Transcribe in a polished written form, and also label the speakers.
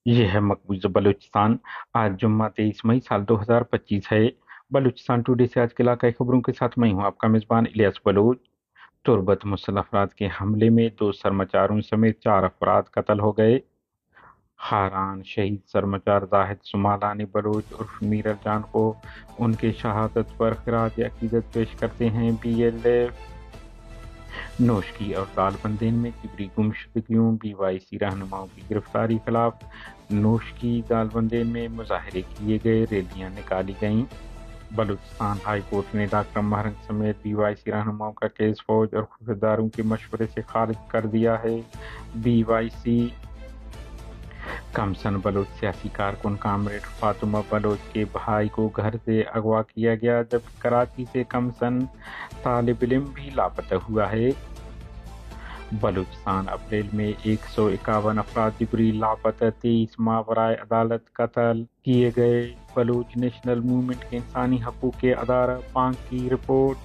Speaker 1: ये है मकबूजा बलूचिस्तान। आज जुम्मा 23 मई साल 2025 है। बलूचिस्तान टुडे से आज के इलाकाई खबरों के साथ मैं हूँ आपका मेजबान इलियास बलूच। तुर्बत मुसल्लह अफराद के हमले में 2 सरमाचारों समेत 4 अफराद कत्ल हो गए। हारान शहीद सरमाचार जाहिद सुमालानी बलूच उर्फ मीर जान को उनके शहादत पर खिराज अकीदत पेश करते हैं BLF। नोशकी और दालबंदेन में तिबरी गुमशुदगियों BYC रहनुमाओं की गिरफ्तारी खिलाफ नोशकी दालबंदेन में मुजाहरे किए गए, रैलियां निकाली गईं। बलूचिस्तान हाई कोर्ट ने डॉक्टर महरंग समेत BYC रहनुमाओं का केस फौज और खुफियादारों के मशवरे से खारिज कर दिया है। BYC कमसन बलोच सियासी कारकुन कामरेड फातिमा बलोच के भाई को घर से अगवा किया गया, जबकि कराची से कमसन तालिब इल्म भी लापता हुआ है। बलूचिस्तान अप्रैल में 151 अफराद जिबरी लापता, 23 मावराए अदालत कत्ल किए गए। बलूच नेशनल मूवमेंट के इंसानी हकूक़ के अदारा पाक की रिपोर्ट।